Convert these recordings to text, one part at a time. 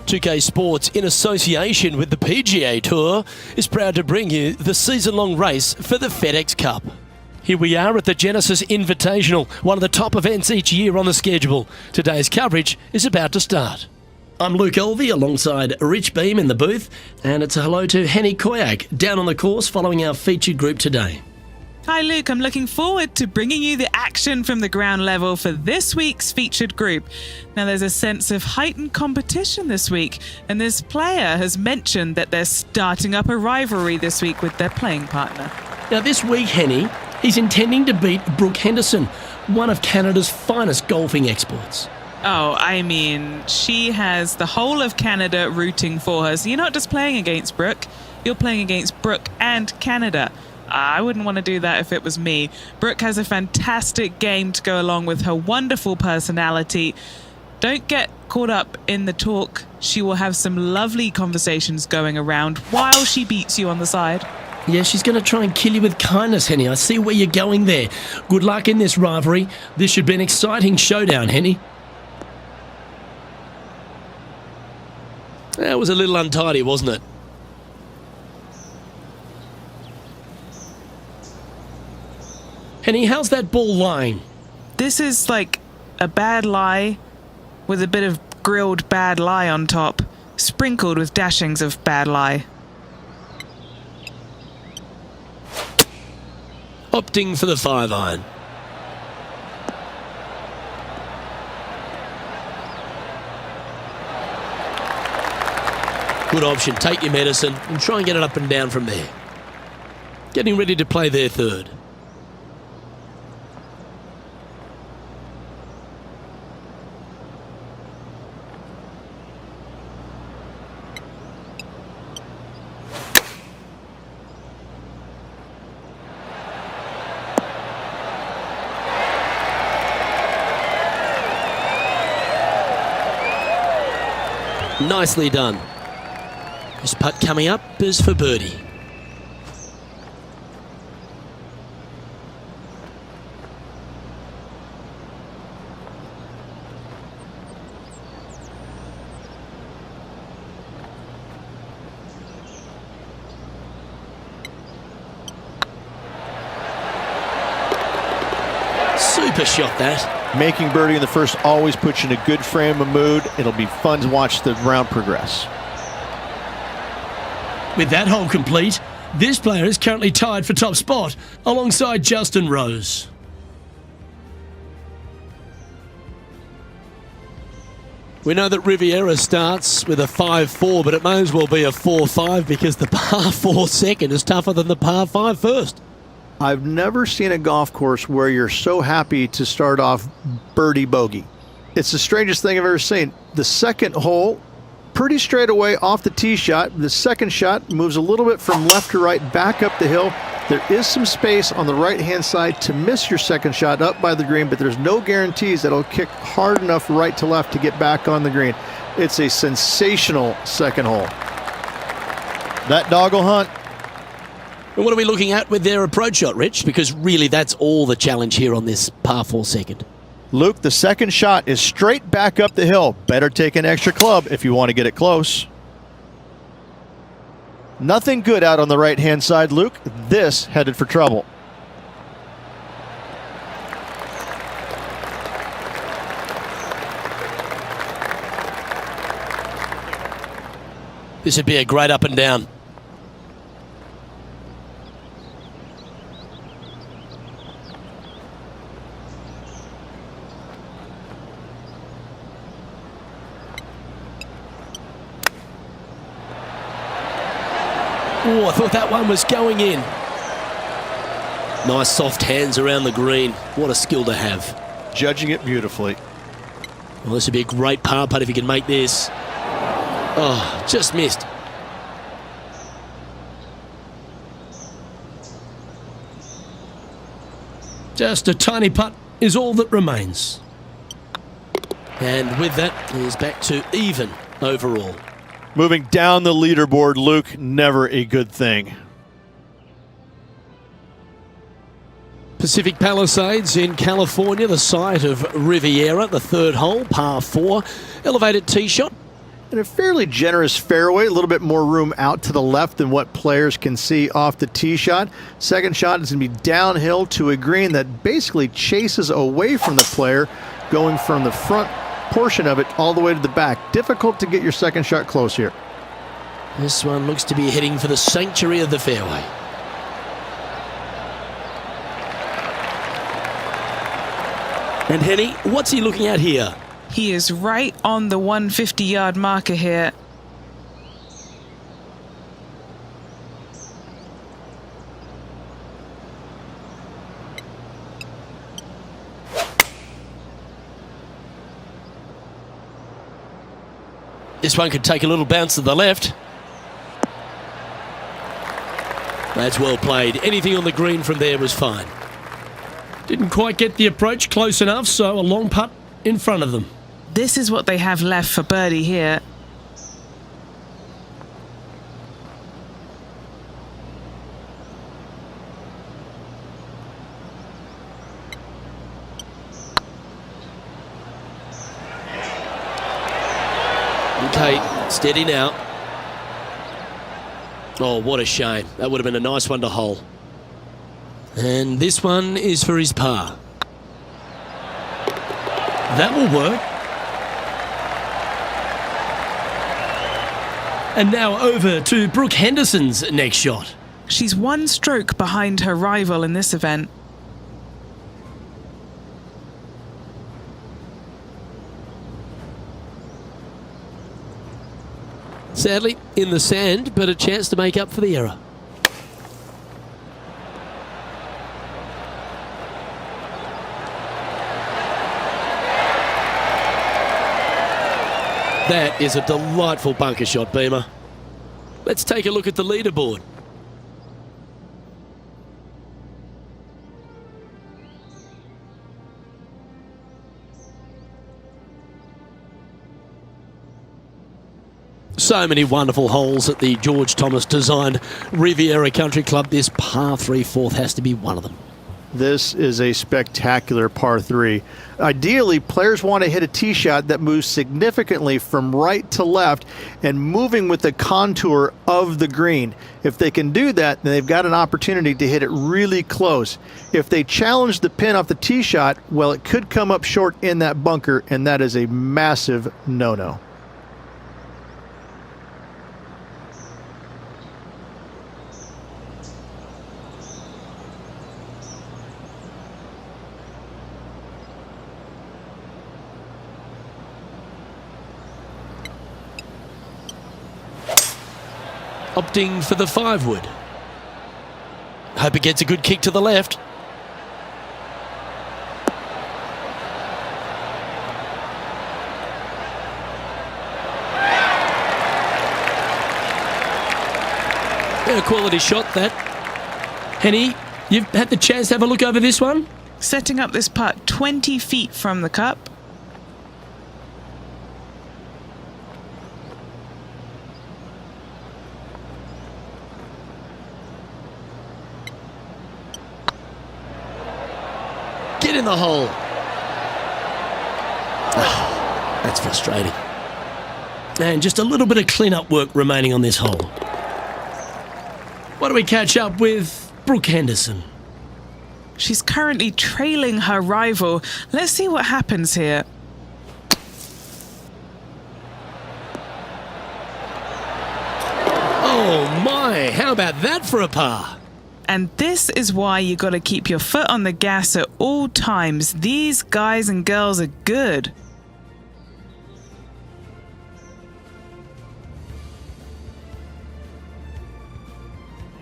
2K Sports, in association with the PGA Tour, is proud to bring you the season-long race for the FedEx Cup. Here we are at the Genesis Invitational, one of the top events each year on the schedule. Today's coverage is about to start. I'm Luke Elvey alongside Rich Beam in the booth, and it's a hello to Henny Koyak down on the course following our featured group today. Hi Luke, I'm looking forward to bringing you the action from the ground level for this week's featured group. Now there's a sense of heightened competition this week, and this player has mentioned that they're starting up a rivalry this week with their playing partner. Now this week, Henny, he's intending to beat Brook Headerson, one of Canada's finest golfing exports. Oh, I mean, she has the whole of Canada rooting for her, so you're not just playing against Brook, you're playing against Brook and Canada. I wouldn't want to do that if it was me. Brook has a fantastic game to go along with her wonderful personality. Don't get caught up in the talk. She will have some lovely conversations going around while she beats you on the side. Yeah, she's going to try and kill you with kindness, Henny. I see where you're going there. Good luck in this rivalry. This should be an exciting showdown, Henny. That was a little untidy, wasn't it? Henny, how's that ball lying? This is like a bad lie with a bit of grilled bad lie on top, sprinkled with dashings of bad lie. Opting for the 5-iron. Good option. Take your medicine and try and get it up and down from there. Getting ready to play their third. Nicely done. This putt coming up is for birdie. Super shot that. Making birdie in the first always puts you in a good frame of mood. It'll be fun to watch the round progress. With that hole complete, this player is currently tied for top spot alongside Justin Rose. We know that Riviera starts with a 5-4, but it may as well be a 4-5 because the par 4 second is tougher than the par 5 first. I've never seen a golf course where you're so happy to start off birdie bogey. It's the strangest thing I've ever seen. The second hole, pretty straight away off the tee shot. The second shot moves a little bit from left to right, back up the hill. There is some space on the right-hand side to miss your second shot up by the green, but there's no guarantees that it'll kick hard enough right to left to get back on the green. It's a sensational second hole. That dog will hunt. And what are we looking at with their approach shot, Rich? Because really that's all the challenge here on this par 4 second. Luke, the second shot is straight back up the hill. Better take an extra club if you want to get it close. Nothing good out on the right-hand side, Luke. This headed for trouble. This would be a great up and down. Oh, I thought that one was going in. Nice soft hands around the green. What a skill to have. Judging it beautifully. Well, this would be a great par putt if he can make this. Oh, just missed. Just a tiny putt is all that remains. And with that, he's back to even overall. Moving down the leaderboard, Luke, never a good thing. Pacific Palisades in California, the site of Riviera, the third hole, par 4. Elevated tee shot. And a fairly generous fairway, a little bit more room out to the left than what players can see off the tee shot. Second shot is going to be downhill to a green that basically chases away from the player, going from the front portion of it all the way to the back. Difficult to get your second shot close here. This one looks to be heading for the sanctuary of the fairway. And Henny, what's he looking at here? He is right on the 150-yard marker here. This one could take a little bounce to the left. That's well played. Anything on the green from there was fine. Didn't quite get the approach close enough, so a long putt in front of them. This is what they have left for birdie here. Okay, steady now. Oh, what a shame. That would have been a nice one to hole. And this one is for his par. That will work. And now over to Brooke Henderson's next shot. She's one stroke behind her rival in this event. Sadly, in the sand, but a chance to make up for the error. That is a delightful bunker shot, Beamer. Let's take a look at the leaderboard. So many wonderful holes at the George Thomas designed Riviera Country Club. This par 3 fourth has to be one of them. This is a spectacular par 3. Ideally, players want to hit a tee shot that moves significantly from right to left and moving with the contour of the green. If they can do that, then they've got an opportunity to hit it really close. If they challenge the pin off the tee shot, well, it could come up short in that bunker, and that is a massive no-no. Opting for the 5-wood. Hope it gets a good kick to the left. A quality shot, that. Henny, you've had the chance to have a look over this one? Setting up this putt 20 feet from the cup. Get in the hole. Oh, that's frustrating. And just a little bit of clean-up work remaining on this hole. Why don't we catch up with Brooke Henderson? She's currently trailing her rival. Let's see what happens here. Oh my, how about that for a par? And this is why you got to keep your foot on the gas at all times. These guys and girls are good.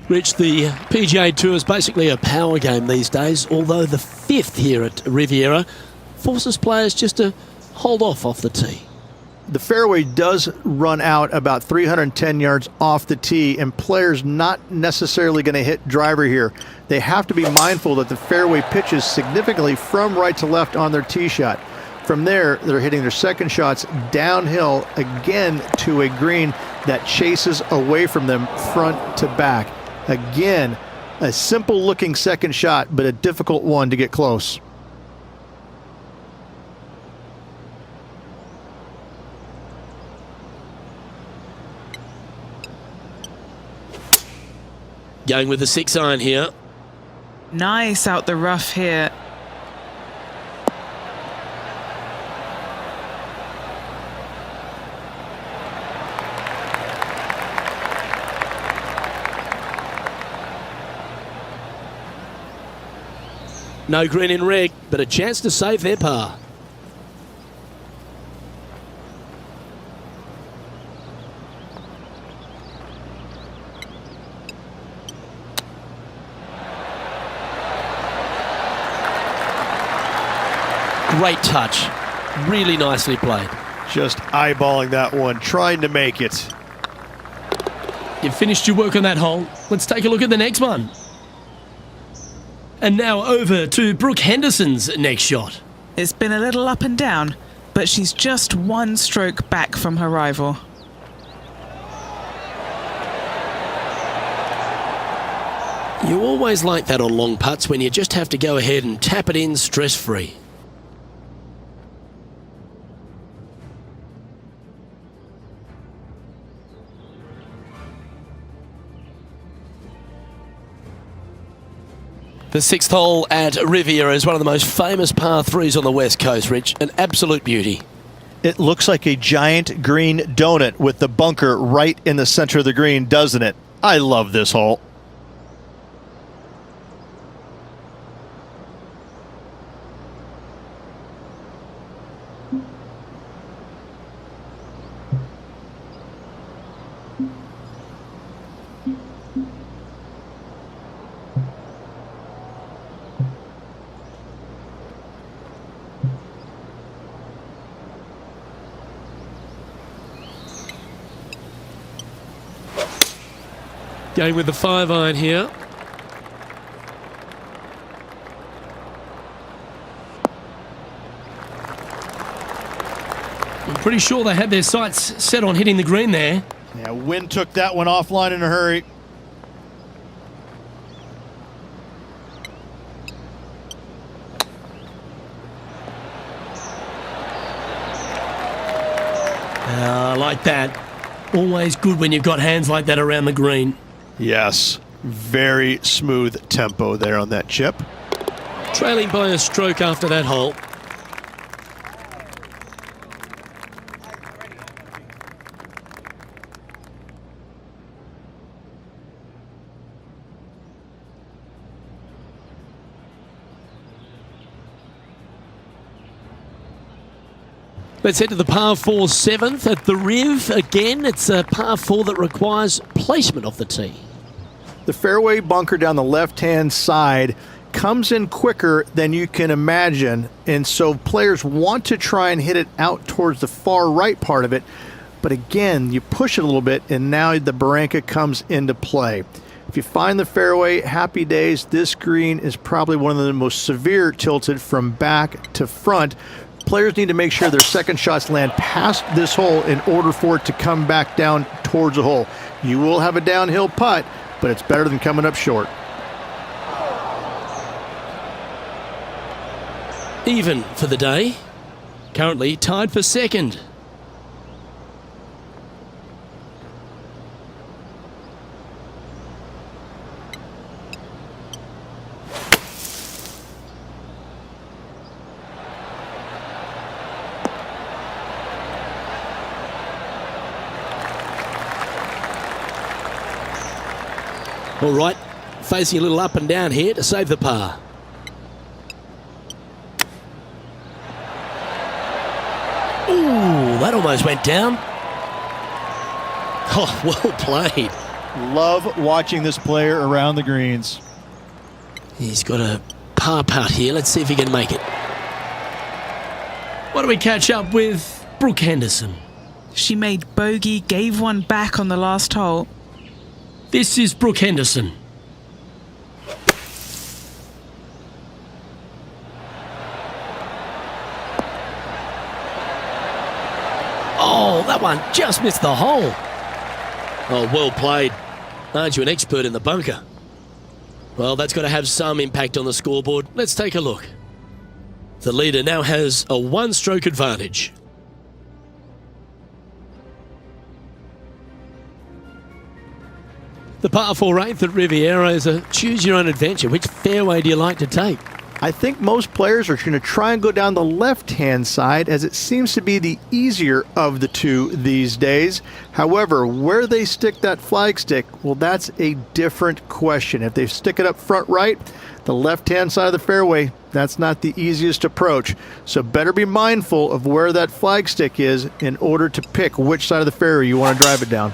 Rich, the PGA Tour is basically a power game these days, although the 5th here at Riviera forces players just to hold off the tee. The fairway does run out about 310 yards off the tee, and players not necessarily going to hit driver here. They have to be mindful that the fairway pitches significantly from right to left on their tee shot. From there, they're hitting their second shots downhill again to a green that chases away from them front to back. Again, a simple looking second shot, but a difficult one to get close. Going with the 6-iron here. Nice out the rough here. No green in red, but a chance to save their par. Great touch. Really nicely played. Just eyeballing that one, trying to make it. You've finished your work on that hole. Let's take a look at the next one. And now over to Brooke Henderson's next shot. It's been a little up and down, but she's just one stroke back from her rival. You always like that on long putts when you just have to go ahead and tap it in stress-free. The 6th hole at Riviera is one of the most famous par 3s on the West Coast, Rich. An absolute beauty. It looks like a giant green donut with the bunker right in the center of the green, doesn't it? I love this hole. Going with the 5-iron here. I'm pretty sure they had their sights set on hitting the green there. Yeah, wind took that one offline in a hurry. I like that. Always good when you've got hands like that around the green. Yes, very smooth tempo there on that chip. Trailing by a stroke after that hole. Let's head to the par 4 7th at the Riv. Again, it's a par 4 that requires placement of the tee. The fairway bunker down the left-hand side comes in quicker than you can imagine, and so players want to try and hit it out towards the far right part of it, but again, you push it a little bit, and now the barranca comes into play. If you find the fairway, happy days. This green is probably one of the most severe tilted from back to front. Players need to make sure their second shots land past this hole in order for it to come back down towards the hole. You will have a downhill putt, but it's better than coming up short. Even for the day. Currently tied for second. All right, facing a little up and down here to save the par. Ooh, that almost went down. Oh, well played. Love watching this player around the greens. He's got a par putt here. Let's see if he can make it. Why don't we catch up with Brooke Henderson? She made bogey, gave one back on the last hole. This is Brooke Henderson. Oh, that one just missed the hole. Oh, well played. Aren't you an expert in the bunker? Well, that's got to have some impact on the scoreboard. Let's take a look. The leader now has a one-stroke advantage. The The par 4 8th at Riviera is a choose-your-own-adventure. Which fairway do you like to take? I think most players are going to try and go down the left-hand side, as it seems to be the easier of the two these days. However, where they stick that flagstick, well, that's a different question. If they stick it up front right, the left-hand side of the fairway, that's not the easiest approach. So better be mindful of where that flagstick is in order to pick which side of the fairway you want to drive it down.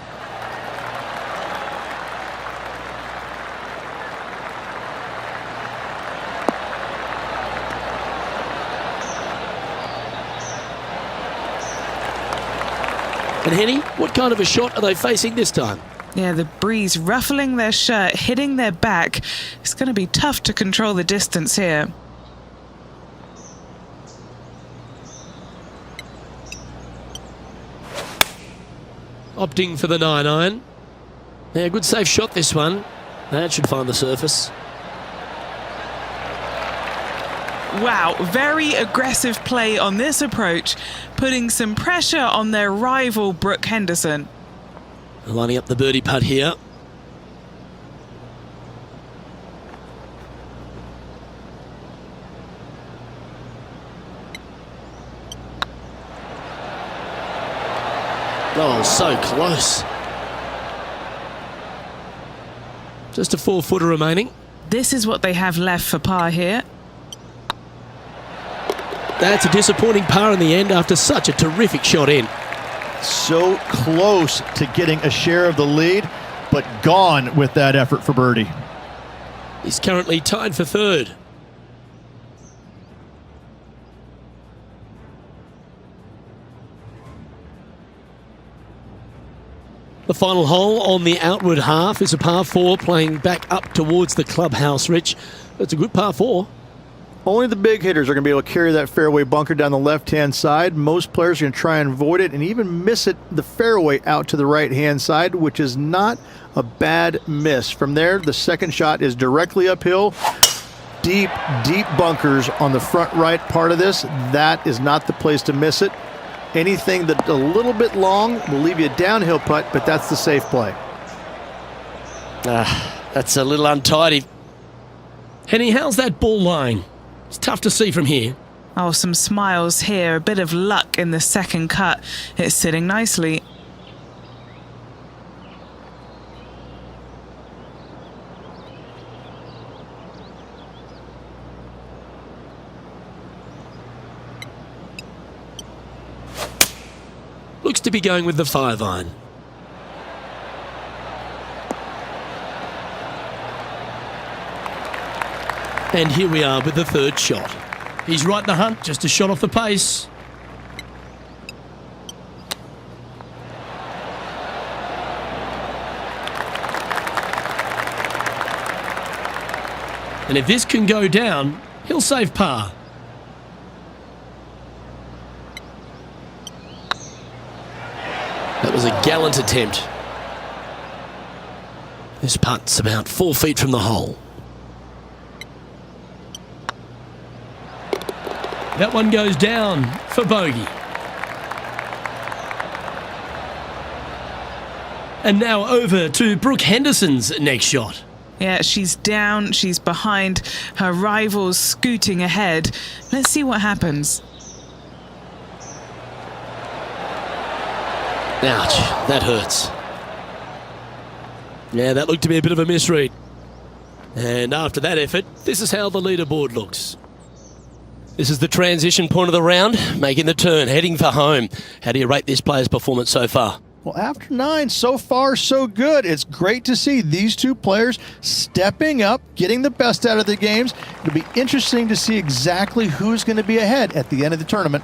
And Henny, what kind of a shot are they facing this time? Yeah, the breeze ruffling their shirt, hitting their back. It's going to be tough to control the distance here. Opting for the 9-iron. Yeah, good safe shot this one. That should find the surface. Wow, very aggressive play on this approach, putting some pressure on their rival Brook Headerson. Lining up the birdie putt here. Oh, so close. Just a 4-footer remaining. This is what they have left for par here. That's a disappointing par in the end after such a terrific shot in. So close to getting a share of the lead, but gone with that effort for birdie. He's currently tied for third. The final hole on the outward half is a par 4 playing back up towards the clubhouse, Rich. That's a good par 4. Only the big hitters are going to be able to carry that fairway bunker down the left-hand side. Most players are going to try and avoid it and even miss it the fairway out to the right-hand side, which is not a bad miss. From there, the second shot is directly uphill. Deep, deep bunkers on the front right part of this. That is not the place to miss it. Anything that's a little bit long will leave you a downhill putt, but that's the safe play. That's a little untidy. Henny, how's that ball lying? It's tough to see from here. Oh, some smiles here, a bit of luck in the second cut. It's sitting nicely. Looks to be going with the 5-iron. And here we are with the third shot. He's right in the hunt, just a shot off the pace. And if this can go down, he'll save par. That was a gallant attempt. This putt's about 4 feet from the hole. That one goes down for bogey. And now over to Brook Headerson's next shot. Yeah, she's down, she's behind, her rival's scooting ahead. Let's see what happens. Ouch, that hurts. Yeah, that looked to be a bit of a misread. And after that effort, this is how the leaderboard looks. This is the transition point of the round, making the turn, heading for home. How do you rate this player's performance so far? Well, after 9, so far, so good. It's great to see these two players stepping up, getting the best out of the games. It'll be interesting to see exactly who's going to be ahead at the end of the tournament.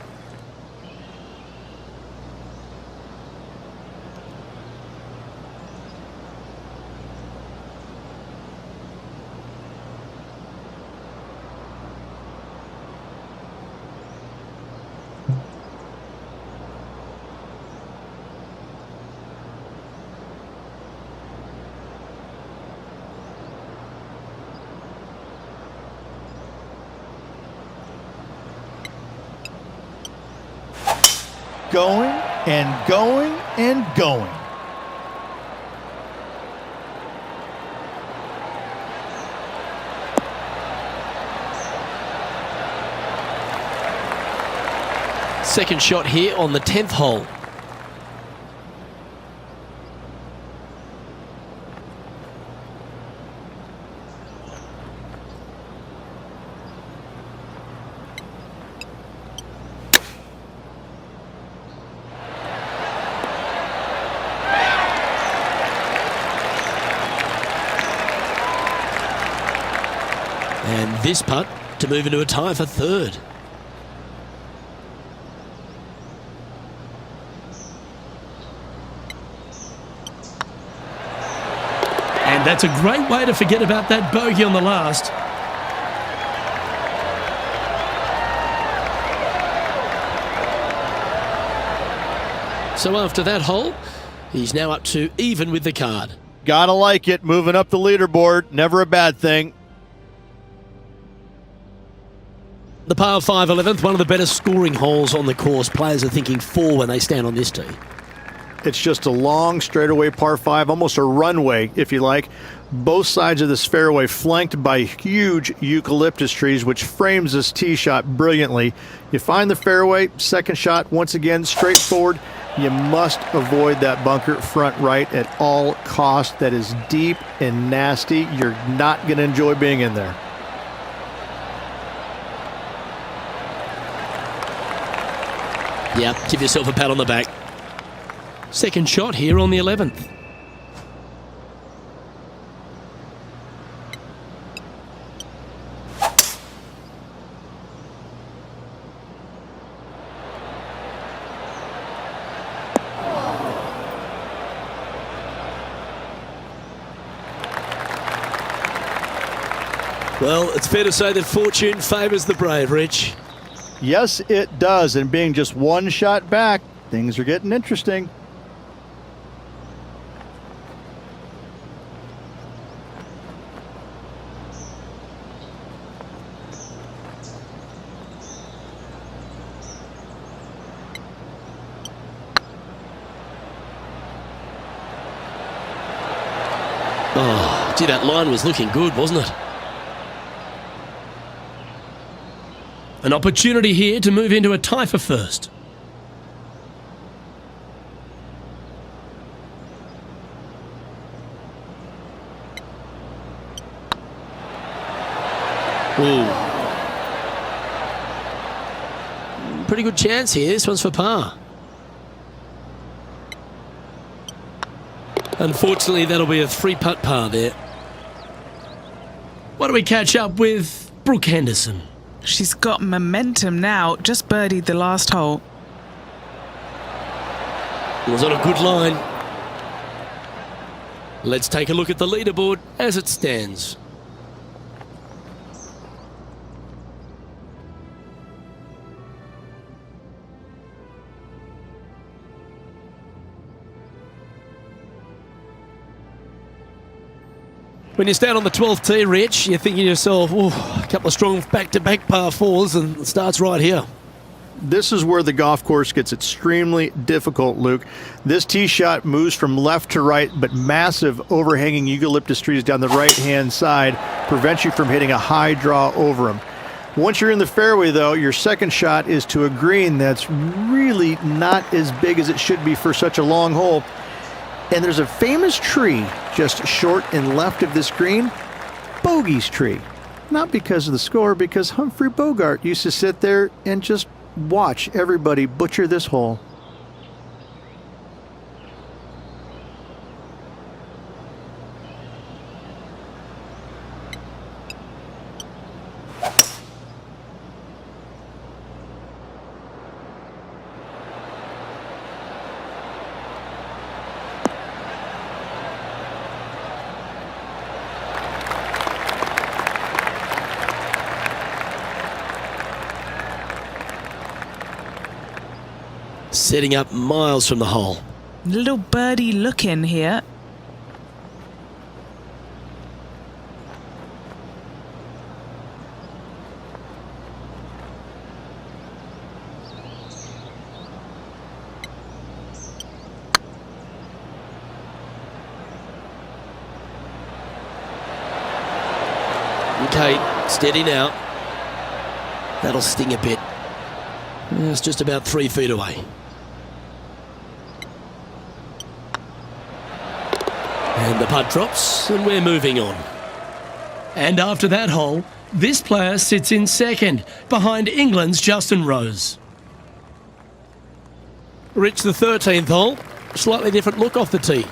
Going and going and going. Second shot here on the 10th hole. And this putt to move into a tie for third. And that's a great way to forget about that bogey on the last. So after that hole, he's now up to even with the card. Gotta like it, moving up the leaderboard, never a bad thing. The par 5 11th, one of the better scoring holes on the course. Players are thinking 4 when they stand on this tee. It's just a long straightaway par 5, almost a runway, if you like. Both sides of this fairway flanked by huge eucalyptus trees, which frames this tee shot brilliantly. You find the fairway, second shot, once again, straightforward. You must avoid that bunker front right at all costs. That is deep and nasty. You're not going to enjoy being in there. Yep, give yourself a pat on the back. Second shot here on the 11th. Well, it's fair to say that fortune favours the brave, Rich. Yes, it does. And being just one shot back, things are getting interesting. Oh, gee, that line was looking good, wasn't it? An opportunity here to move into a tie for first. Ooh. Pretty good chance here. This one's for par. Unfortunately, that'll be a 3-putt par there. Why don't we catch up with Brook Headerson? She's got momentum now, just birdied the last hole. It was on a good line. Let's take a look at the leaderboard as it stands. When you stand on the 12th tee, Rich, you're thinking to yourself, oh, a couple of strong back-to-back par 4s, and it starts right here. This is where the golf course gets extremely difficult, Luke. This tee shot moves from left to right, but massive overhanging eucalyptus trees down the right-hand side prevents you from hitting a high draw over them. Once you're in the fairway, though, your second shot is to a green that's really not as big as it should be for such a long hole. And there's a famous tree just short and left of this green, Bogey's tree. Not because of the score, because Humphrey Bogart used to sit there and just watch everybody butcher this hole. Setting up miles from the hole. Little birdie look in here. Okay, steady now. That'll sting a bit. It's just about 3 feet away. And the putt drops, and we're moving on. And after that hole, this player sits in second, behind England's Justin Rose. Rich, the 13th hole, slightly different look off the tee.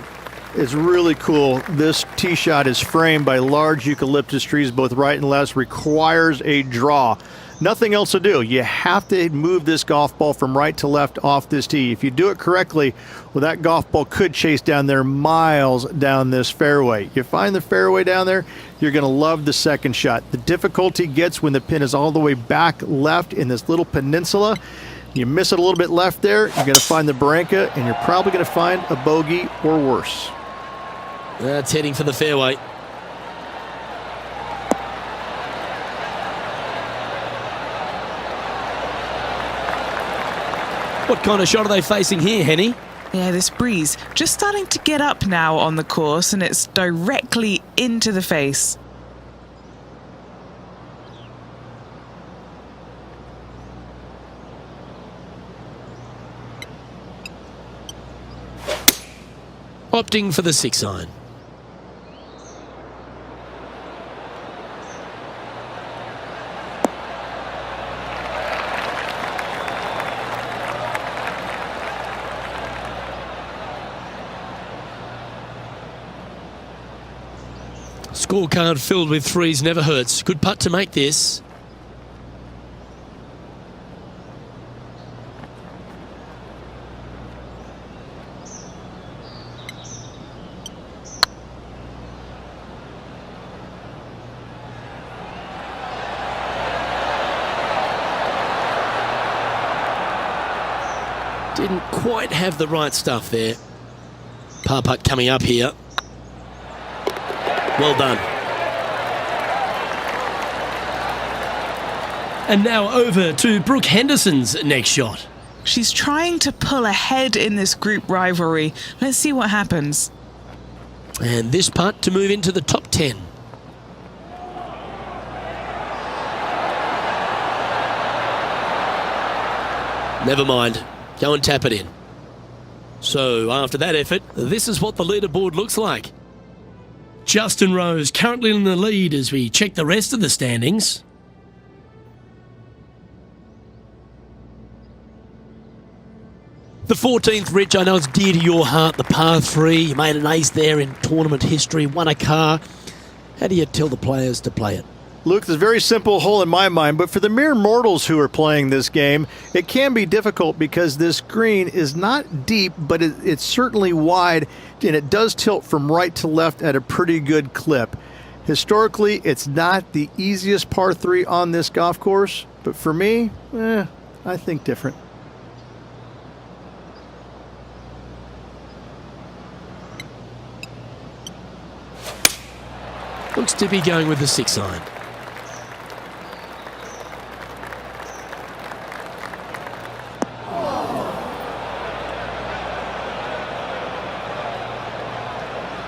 It's really cool. This tee shot is framed by large eucalyptus trees, both right and left, requires a draw. Nothing else to do. You have to move this golf ball from right to left off this tee. If you do it correctly, well, that golf ball could chase down there miles down this fairway. You find the fairway down there, you're going to love the second shot. The difficulty gets when the pin is all the way back left in this little peninsula. You miss it a little bit left there, you're going to find the barranca, and you're probably going to find a bogey or worse. That's heading for the fairway. What kind of shot are they facing here, Henny? Yeah, this breeze just starting to get up now on the course, and it's directly into the face. Opting for the 6-iron. Scorecard filled with threes never hurts. Good putt to make this. Didn't quite have the right stuff there. Par putt coming up here. Well done. And now over to Brook Henderson's next shot. She's trying to pull ahead in this group rivalry. Let's see what happens. And this putt to move into the top 10. Never mind. Go and tap it in. So after that effort, this is what the leaderboard looks like. Justin Rose currently in the lead as we check the rest of the standings. The 14th, Rich, I know it's dear to your heart, the par 3. You made an ace there in tournament history, won a car. How do you tell the players to play it? Luke, it's a very simple hole in my mind, but for the mere mortals who are playing this game, it can be difficult because this green is not deep, but it's certainly wide, and it does tilt from right to left at a pretty good clip. Historically, it's not the easiest par 3 on this golf course, but for me, I think different. Looks to be going with the 6-iron.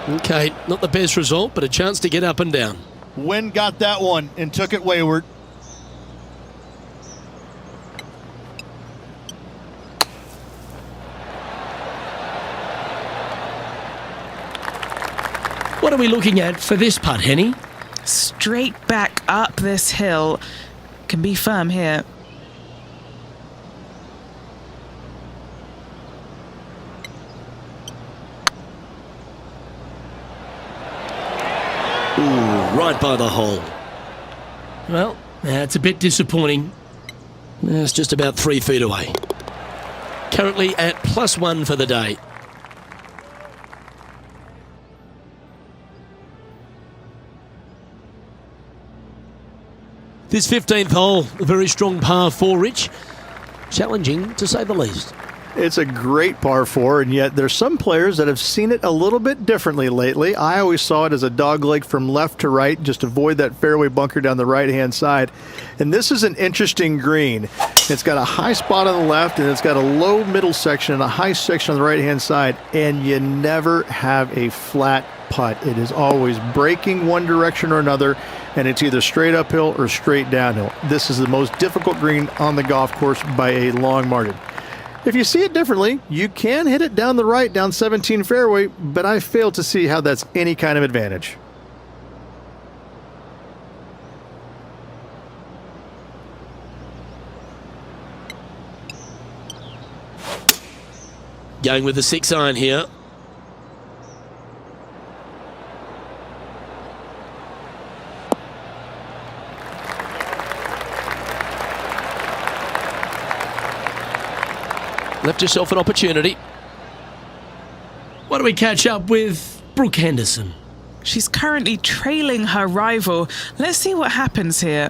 Okay, not the best result, but a chance to get up and down. Wynn got that one and took it wayward. What are we looking at for this putt, Henny? Straight back up this hill. Can be firm here. Ooh, right by the hole. Well, that's a bit disappointing. It's just about 3 feet away. Currently at +1 for the day. This 15th hole, a very strong par 4, Rich. Challenging, to say the least. It's a great par 4, and yet there's some players that have seen it a little bit differently lately. I always saw it as a dogleg from left to right, just avoid that fairway bunker down the right-hand side. And this is an interesting green. It's got a high spot on the left, and it's got a low middle section and a high section on the right-hand side, and you never have a flat putt. It is always breaking one direction or another, and it's either straight uphill or straight downhill. This is the most difficult green on the golf course by a long margin. If you see it differently, you can hit it down the right, down 17 fairway, but I fail to see how that's any kind of advantage. Going with the 6-iron here. Left yourself an opportunity. Why don't we catch up with Brook Headerson? She's currently trailing her rival. Let's see what happens here.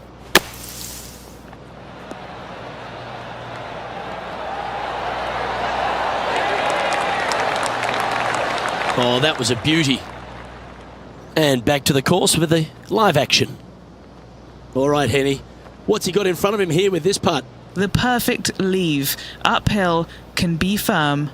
Oh, that was a beauty. And back to the course with the live action. All right, Henny. What's he got in front of him here with this putt? The perfect leave. Uphill, can be firm.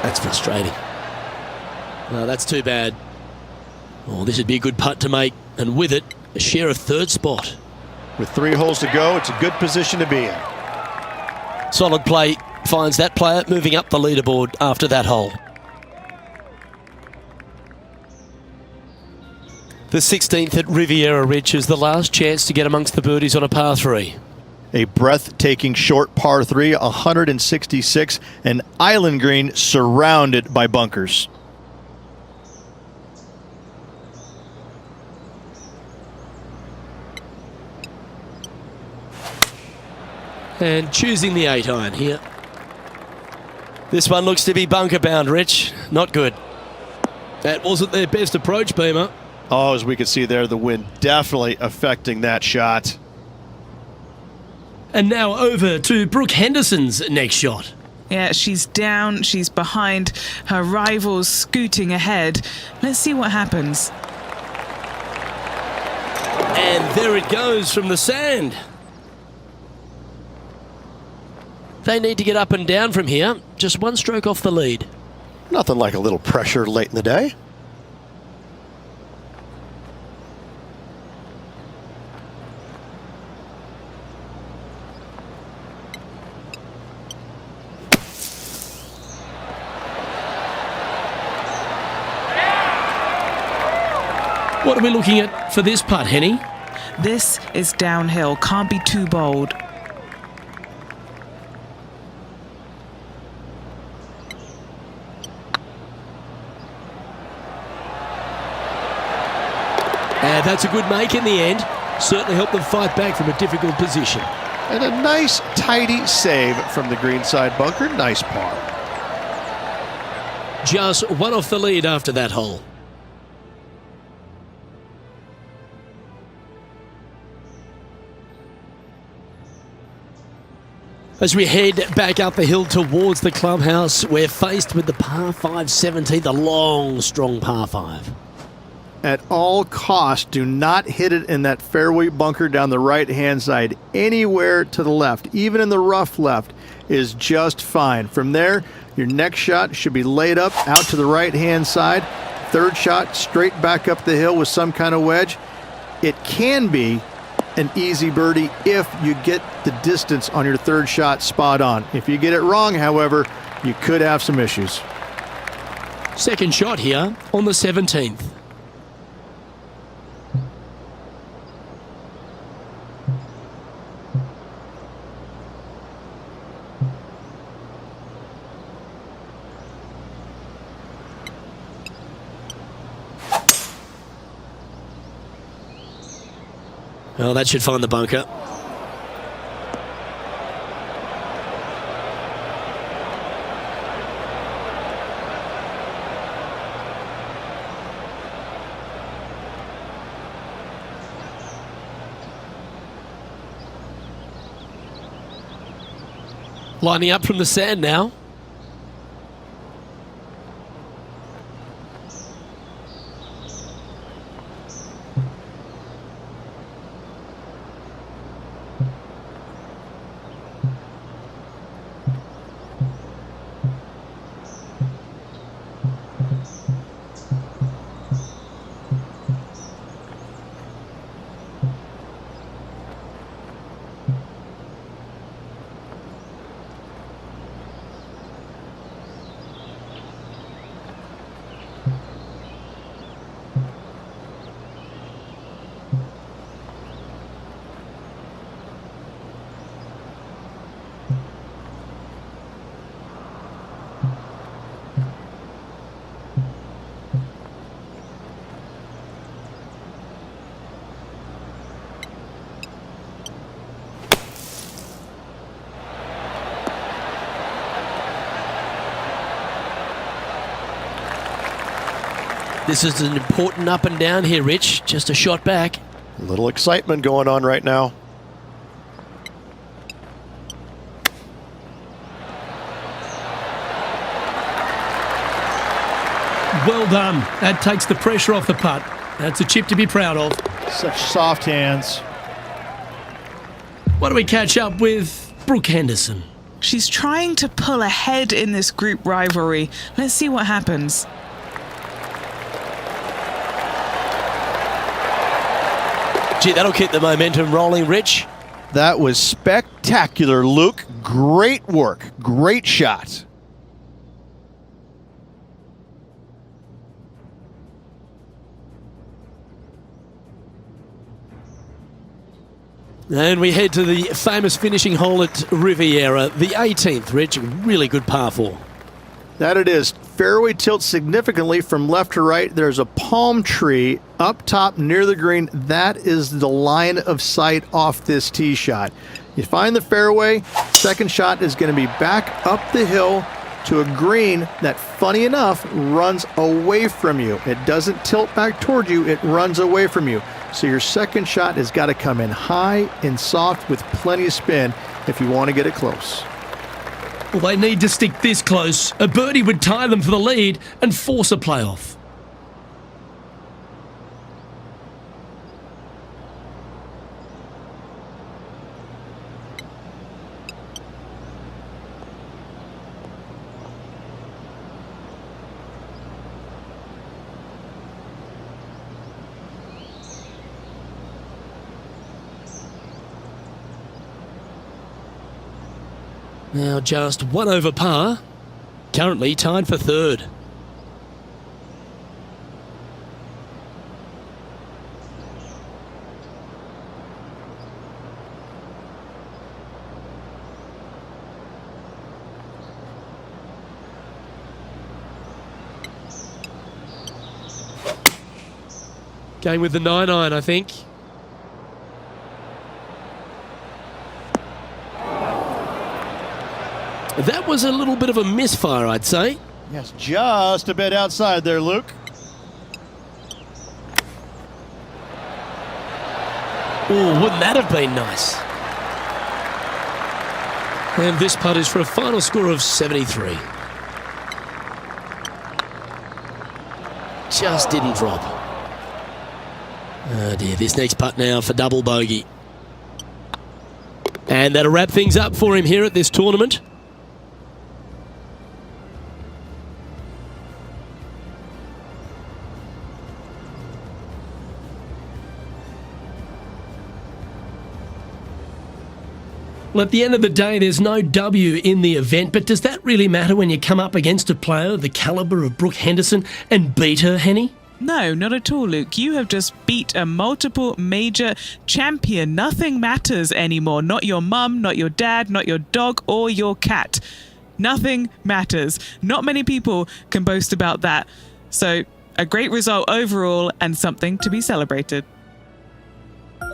That's frustrating. No, that's too bad. Oh, this would be a good putt to make, and with it, a share of third spot. With 3 holes to go, it's a good position to be in. Solid play finds that player moving up the leaderboard after that hole. The 16th at Riviera Ridge is the last chance to get amongst the birdies on a par 3. A breathtaking short par 3, 166, an island green surrounded by bunkers. And choosing the 8-iron here. This one looks to be bunker bound, Rich. Not good. That wasn't their best approach, Beamer. Oh, as we can see there, the wind definitely affecting that shot. And now over to Brook Headerson's next shot. Yeah, she's down, she's behind, her rival's scooting ahead. Let's see what happens. And there it goes from the sand. They need to get up and down from here. Just one stroke off the lead. Nothing like a little pressure late in the day. What are we looking at for this putt, Henny? This is downhill, can't be too bold. And that's a good make in the end. Certainly helped them fight back from a difficult position. And a nice, tidy save from the greenside bunker. Nice par. Just one off the lead after that hole. As we head back up the hill towards the clubhouse, we're faced with the par 5 17, the long, strong par 5. At all costs, do not hit it in that fairway bunker down the right-hand side. Anywhere to the left, even in the rough left, is just fine. From there, your next shot should be laid up out to the right-hand side. Third shot, straight back up the hill with some kind of wedge. It can be an easy birdie if you get the distance on your third shot spot on. If you get it wrong, however, you could have some issues. Second shot here on the 17th. Well, that should find the bunker. Lining up from the sand now. This is an important up and down here, Rich. Just a shot back. A little excitement going on right now. Well done. That takes the pressure off the putt. That's a chip to be proud of. Such soft hands. What do we catch up with Brook Headerson? She's trying to pull ahead in this group rivalry. Let's see what happens. Gee, that'll keep the momentum rolling, Rich. That was spectacular, Luke. Great work. Great shot. And we head to the famous finishing hole at Riviera, the 18th, Rich. Really good par 4. That it is. Fairway tilts significantly from left to right. There's a palm tree up top near the green. That is the line of sight off this tee shot. You find the fairway, second shot is going to be back up the hill to a green that, funny enough, runs away from you. It doesn't tilt back toward you, it runs away from you. So your second shot has got to come in high and soft with plenty of spin if you want to get it close. Well, they need to stick this close. A birdie would tie them for the lead and force a playoff. Now just 1 over par, currently tied for third. Going with the 9-iron, I think. That was a little bit of a misfire, I'd say. Yes, just a bit outside there, Luke. Oh, wouldn't that have been nice? And this putt is for a final score of 73. Just didn't drop. Oh dear, this next putt now for double bogey. And that'll wrap things up for him here at this tournament. Well, at the end of the day, there's no W in the event, but does that really matter when you come up against a player of the calibre of Brook Headerson and beat her, Henny? No, not at all, Luke. You have just beat a multiple major champion. Nothing matters anymore. Not your mum, not your dad, not your dog or your cat. Nothing matters. Not many people can boast about that. So, a great result overall and something to be celebrated.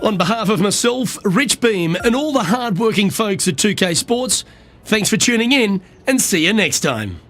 On behalf of myself, Rich Beam, and all the hard-working folks at 2K Sports, thanks for tuning in and see you next time.